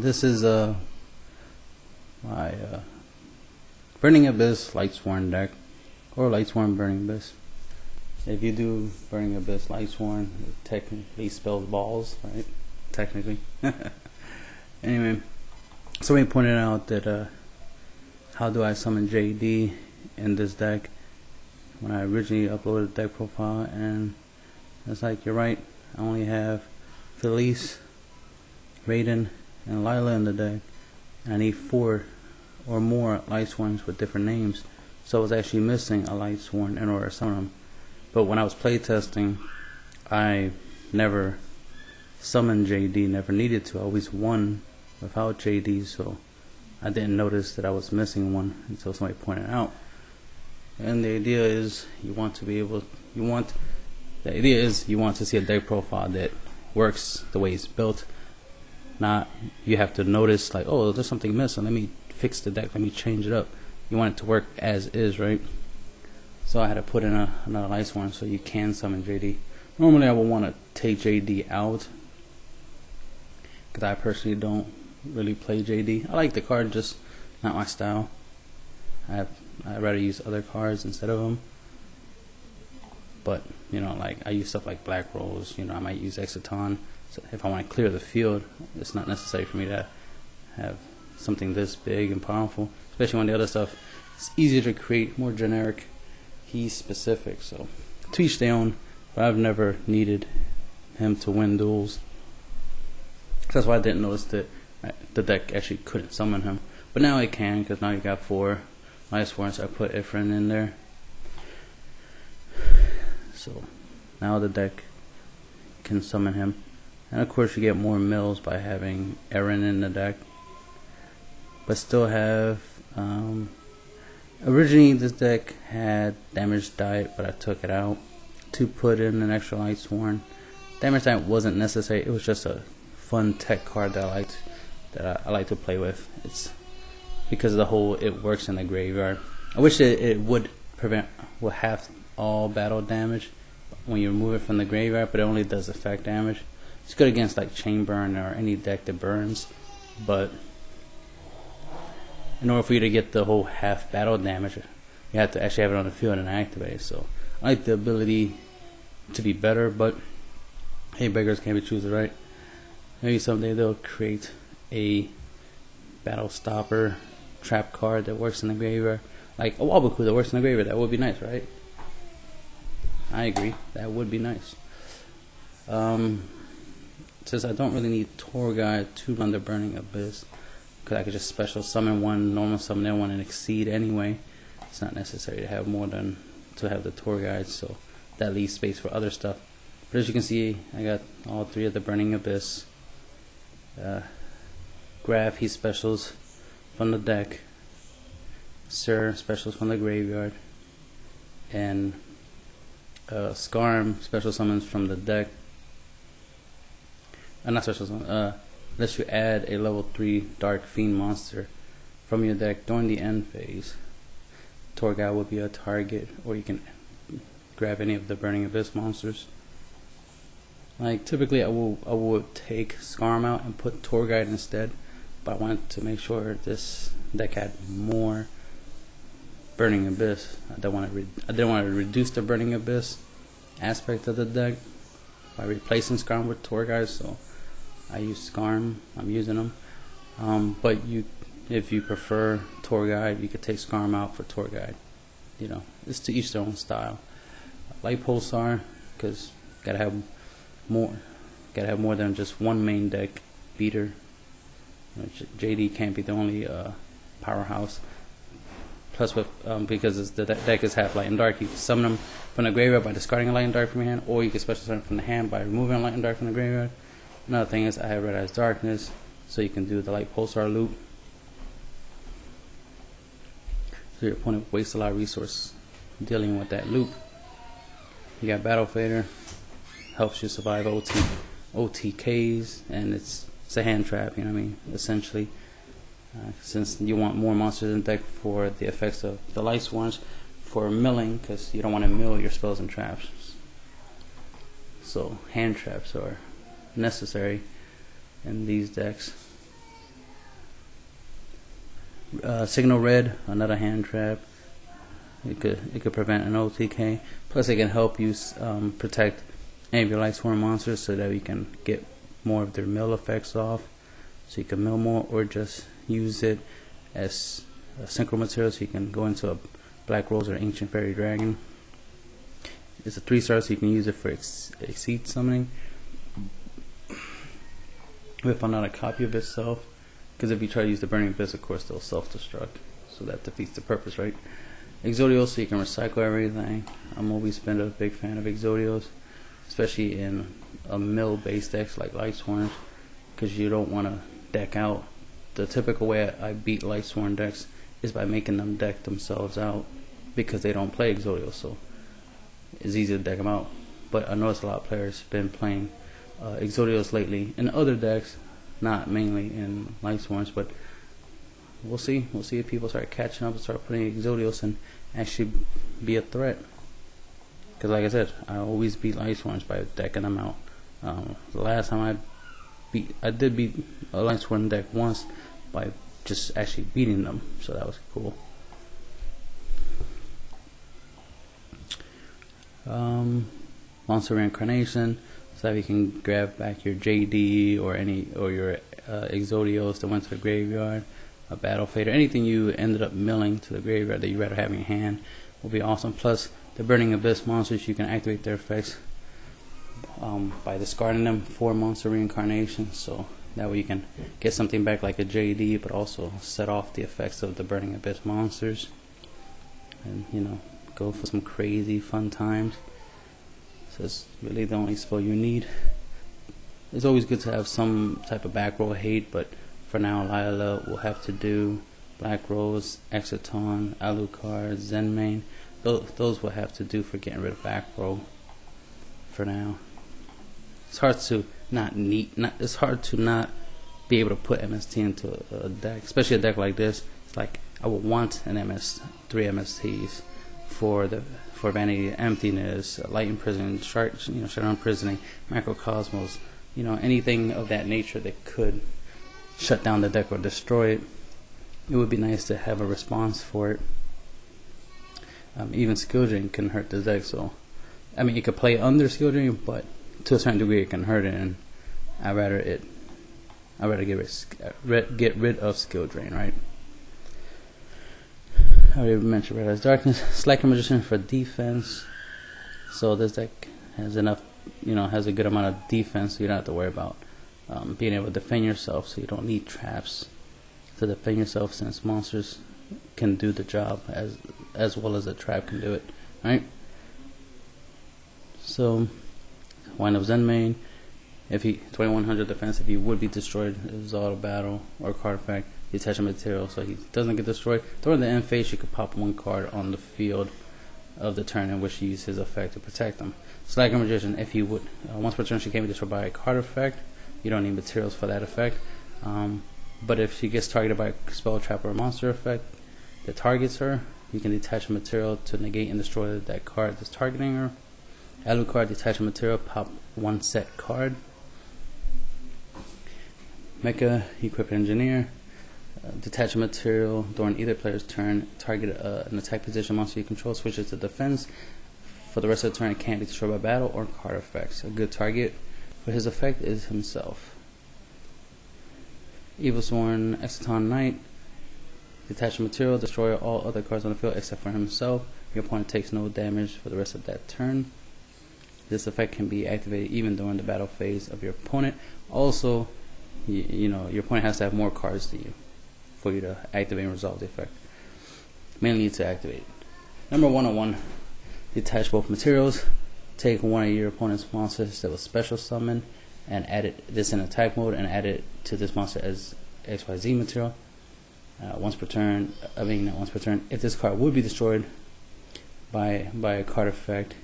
This is my Burning Abyss LightSworn deck, or LightSworn Burning Abyss. If you do Burning Abyss LightSworn, it technically spells balls, right? Technically. Anyway, somebody pointed out that how do I summon JD in this deck when I originally uploaded the deck profile, and it's like, you're right, I only have Felice, Raiden, and Lila in the deck. I need 4 or more LightSworns with different names, so I was actually missing a LightSworn in order to summon them. But when I was playtesting, I never summoned JD, never needed to. I always won without JD, so I didn't notice that I was missing one until somebody pointed out. And the idea is you want to see a deck profile that works the way it's built. Not you have to notice like, oh, there's something missing, let me fix the deck, let me change it up. You want it to work as is, right? So I had to put in another LightSworn so you can summon JD. Normally I would want to take JD out, because I personally don't really play JD. I like the card, just not my style. I'd rather use other cards instead of them. But you know, like I use stuff like Black Rose. You know, I might use Exciton. So if I want to clear the field, it's not necessary for me to have something this big and powerful. Especially when the other stuff is easier to create, more generic. He's specific, so to each their own. But I've never needed him to win duels. That's why I didn't notice that the deck actually couldn't summon him. But now it can, because now you got 4 LightSworn, so I put Ifrin in there. So now the deck can summon him. And of course you get more mills by having Eren in the deck. But still have originally this deck had Damage Diet, but I took it out to put in an extra LightSworn. Damage Diet wasn't necessary, it was just a fun tech card that I like to play with. It's because of the whole it works in the graveyard. I wish it would have all battle damage when you remove it from the graveyard, but it only does effect damage. It's good against like Chain Burn or any deck that burns, but in order for you to get the whole half battle damage, you have to actually have it on the field and activate. So I like the ability to be better, but hey, beggars can't be choosers, right? Maybe someday they'll create a battle stopper trap card that works in the graveyard, like a Waboku that works in the graveyard. That would be nice, right? I agree, that would be nice. Since I don't really need Tour Guide to run the Burning Abyss, because I could just special summon one, normal summon that one, and exceed anyway. It's not necessary to have more than to have the Tour Guide, so that leaves space for other stuff. But as you can see, I got all 3 of the Burning Abyss. Graf, he specials from the deck. Sir specials from the graveyard, and Skarm special summons from the deck. Not special summon, lets you add a level 3 Dark Fiend monster from your deck during the end phase. Tour Guide will be a target, or you can grab any of the Burning Abyss monsters. Like typically I would take Skarm out and put Tour Guide instead, but I wanted to make sure this deck had more Burning Abyss. I didn't want to reduce the Burning Abyss aspect of the deck by replacing Skarm with Tour Guide, so I use Skarm. I'm using them. But if you prefer Tour Guide, you could take Skarm out for Tour Guide. You know, it's to each their own style. Light Pulsar, because gotta have more than just one main deck beater. You know, JD can't be the only powerhouse. Plus, with because the deck is half light and dark, you can summon them from the graveyard by discarding a light and dark from your hand, or you can special summon from the hand by removing a light and dark from the graveyard. Another thing is I have Red Eyes Darkness, so you can do the Light Pulsar loop. So your opponent wastes a lot of resource dealing with that loop. You got Battle Fader, helps you survive OTKs, and it's a hand trap, you know what I mean, essentially. Since you want more monsters in the deck for the effects of the LightSworns for milling, because you don't want to mill your spells and traps. So hand traps are necessary in these decks. Signal Red, another hand trap. It could prevent an OTK. Plus, it can help you protect any of your LightSworn monsters so that you can get more of their mill effects off. So you can mill more, or just use it as a synchro material. So you can go into a Black Rose or Ancient Fairy Dragon. It's a 3-star, so you can use it for Exceed summoning. We found out a copy of itself, because if you try to use the Burning Abyss, of course, they'll self-destruct. So that defeats the purpose, right? Exodios, so you can recycle everything. I'm always been a big fan of Exodios, especially in a mill-based decks like LightSworn, because you don't want to deck out. The typical way I beat LightSworn decks is by making them deck themselves out, because they don't play Exodios, so it's easy to deck them out. But I noticed a lot of players been playing Exodios lately in other decks, not mainly in LightSworns, but we'll see. We'll see if people start catching up and start putting Exodios and actually be a threat. Because like I said, I always beat LightSworns by decking them out. The last time I did beat a LightSworn deck once by just actually beating them, so that was cool. Monster Reincarnation, so that you can grab back your JD or your Exodios that went to the graveyard, a Battle Fade, or anything you ended up milling to the graveyard that you rather have in your hand will be awesome. Plus, the Burning Abyss monsters, you can activate their effects by discarding them for Monster Reincarnation, so that way you can get something back like a JD, but also set off the effects of the Burning Abyss monsters, and go for some crazy fun times. So it's really the only spell you need. It's always good to have some type of back row hate, but for now Lila will have to do. Black Rose, Exciton, Alucard, Zenmain, those will have to do for getting rid of back row for now. It's hard to not be able to put MST into a deck, especially a deck like this. It's like I would want three MSTs for Vanity Emptiness, Light Imprison, Shadow Imprisoning, Macrocosmos, anything of that nature that could shut down the deck or destroy it. It would be nice to have a response for it. Even Skill Drain can hurt the deck, so I mean, it could play under Skill Drain, but to a certain degree it can hurt it, and I'd rather get rid of Skill Drain, right? I already mentioned Red Eyes Darkness. Slacker Magician for defense. So this deck has enough, has a good amount of defense, so you don't have to worry about being able to defend yourself. So you don't need traps to defend yourself, since monsters can do the job as well as a trap can do it, right? So wind up Zenmain. If he 2100 defense, if he would be destroyed, it was auto battle or card effect. You attach a material so he doesn't get destroyed. During the end phase, you could pop one card on the field of the turn in which you use his effect to protect them. Slacker Magician, if you would, once per turn she can't be destroyed by a card effect. You don't need materials for that effect. But if she gets targeted by a spell, trap, or a monster effect that targets her, you can detach a material to negate and destroy that card that's targeting her. Alucard, detach a material, pop one set card. Mecha Equip Engineer, detach a material during either player's turn, target an attack position monster you control, switches to defense. For the rest of the turn, it can't be destroyed by battle or card effects. A good target for his effect is himself. Evilsworn Exciton Knight, detach a material, destroy all other cards on the field except for himself. Your opponent takes no damage for the rest of that turn. This effect can be activated even during the battle phase of your opponent. Also, your opponent has to have more cards than you for you to activate and resolve the effect. Mainly to activate. Number 101, detach both materials. Take one of your opponent's monsters that was special summon and add this in attack mode and add it to this monster as XYZ material. Once per turn. If this card would be destroyed by a card effect,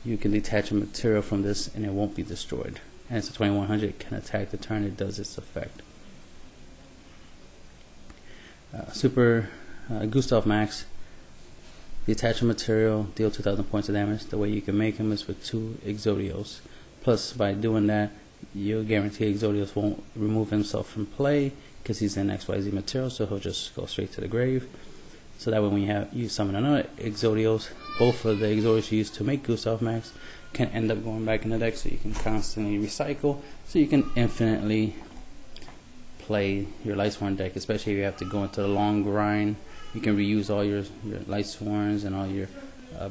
you can detach a material from this and it won't be destroyed. And it's a 2100, it can attack the turn it does its effect. Super Gustav Max, detach a material, deal 2000 points of damage. The way you can make him is with 2 Exodios. Plus, by doing that, you'll guarantee Exodios won't remove himself from play, because he's in XYZ material, so he'll just go straight to the grave. So that way when you summon another YUGIOH, both of the YUGIOHs you use to make Gustav Max can end up going back in the deck, so you can constantly recycle, so you can infinitely play your LightSworn deck, especially if you have to go into the long grind. You can reuse all your LightSworns and all your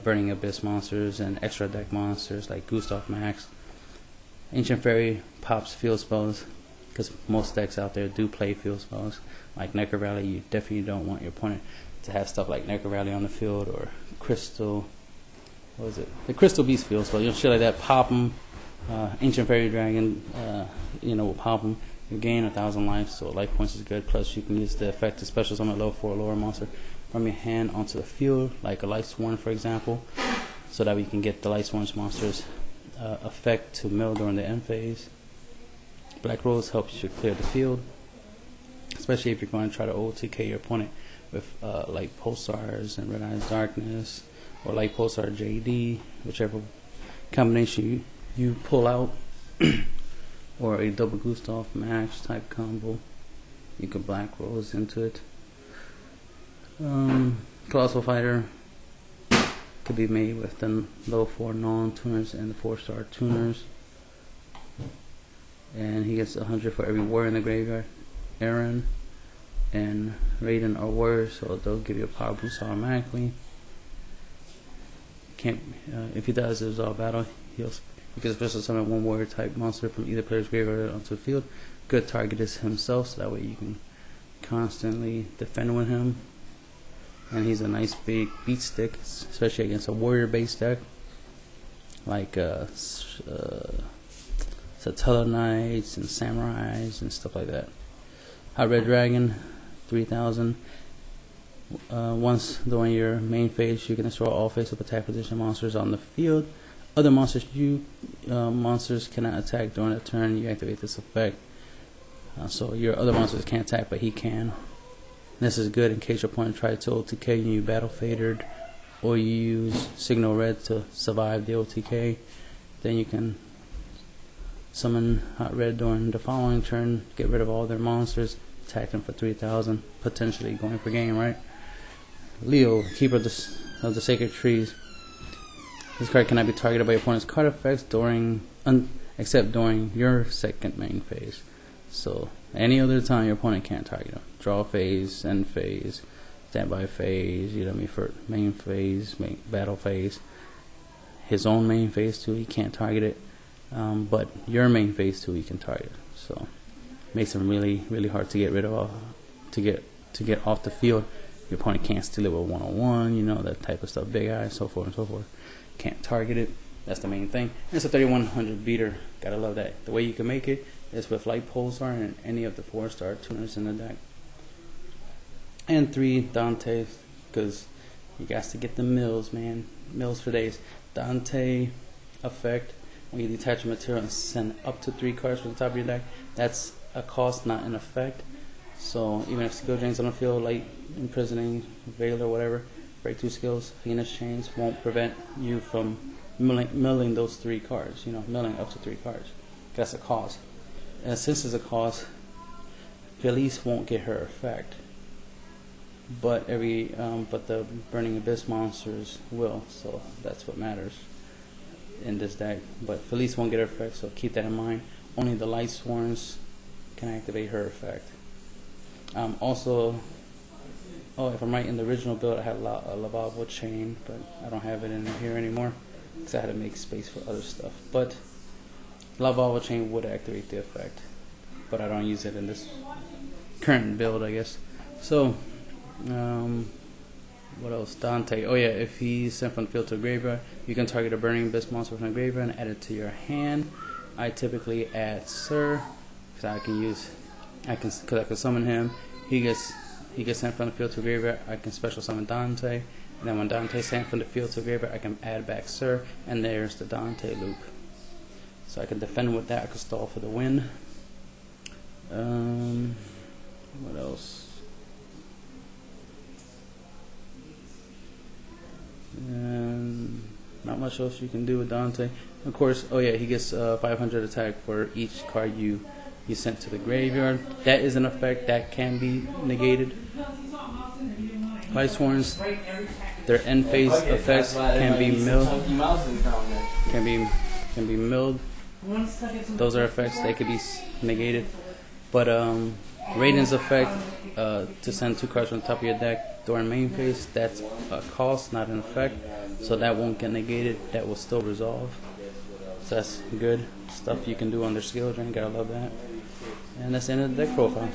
Burning Abyss monsters and extra deck monsters like Gustav Max. Ancient Fairy pops field spells, because most decks out there do play field spells. Like Necro Rally, you definitely don't want your opponent to have stuff like Necro Rally on the field, or Crystal, what was it? The Crystal Beast field spell. You know, shit like that, pop them. Ancient Fairy Dragon, will pop them. You gain 1,000 life, so life points is good. Plus, you can use the effect to special summon a level 4 lower monster from your hand onto the field, like a LightSworn, for example, so that we can get the LightSworn's monsters effect to mill during the end phase. Black Rose helps you clear the field, especially if you're going to try to OTK your opponent with Light Pulsars and Red Eyes Darkness, or Light Pulsar JD, whichever combination you pull out. Or a double Gustav Max type combo. You could Black Rose into it. Colossal Fighter could be made with the low 4 non-tuners and the 4-star tuners. And he gets 100 for every warrior in the graveyard. Aaron and Raiden are warriors, so they'll give you a power boost automatically. If he does a resolve battle, you can special summon one warrior type monster from either player's graveyard onto the field. Good target is himself, so that way you can constantly defend with him. And he's a nice big beat stick, especially against a warrior based deck like Satella Knights and Samurais and stuff like that. Hot Red Dragon, 3,000. Once during your main phase, you can destroy all face-up attack position monsters on the field. Other monsters monsters cannot attack during a turn you activate this effect. So your other monsters can't attack, but he can. This is good in case your opponent tries to OTK and you battle fadered, or you use Signal Red to survive the OTK. Then you can summon Hot Red during the following turn, get rid of all their monsters, attack them for 3,000, potentially going for game, right? Leo, Keeper of the Sacred Trees. This card cannot be targeted by your opponent's card effects except during your second main phase. So any other time your opponent can't target him. Draw phase, end phase, standby phase, for main phase, battle phase. His own main phase too, he can't target it. But your main phase too, he can target. So makes him really, really hard to get rid of, to get off the field. Your opponent can't steal it with 101, that type of stuff, big eyes, so forth and so forth. Can't target it. That's the main thing. And it's a 3100 beater. Gotta love that. The way you can make it is with Light Pulsar and any of the 4-star tuners in the deck. And 3 Dante, because you got to get the mills, man. Mills for days. Dante effect. When you detach a material and send up to 3 cards from the top of your deck, that's a cost, not an effect. So even if skill drains on the field, Light Imprisoning, Veil or whatever, breakthrough skills, Venus Chains won't prevent you from milling those 3 cards, milling up to 3 cards. That's a cost. And since it's a cost, Felice won't get her effect. But but the Burning Abyss monsters will, so that's what matters in this deck. But Felice won't get her effect, so keep that in mind. Only the LightSworns can activate her effect. Also, if I'm right, in the original build I had a Lavabo chain, but I don't have it in here anymore because I had to make space for other stuff. But Lavabo chain would activate the effect, but I don't use it in this current build, I guess. So, what else? Dante. Oh yeah, if he's sent from the field to a graveyard, you can target a Burning Abyss monster from the graveyard and add it to your hand. I typically add Sir, because I can summon him. He gets sent from the field to a graveyard. I can special summon Dante, and then when Dante is sent from the field to a graveyard, I can add back Sir, and there's the Dante loop. So I can defend with that. I can stall for the win. What else? And not much else you can do with Dante. Of course, he gets 500 attack for each card you you sent to the graveyard. That is an effect that can be negated. LightSworns, their end phase effects can be milled. Can be milled. Those are effects that could be negated. But Raiden's effect to send 2 cards from the top of your deck during main phase, that's a cost, not an effect. So that won't get negated. That will still resolve. So that's good stuff you can do on their skill drain. Gotta love that. And that's the end of the deck profile.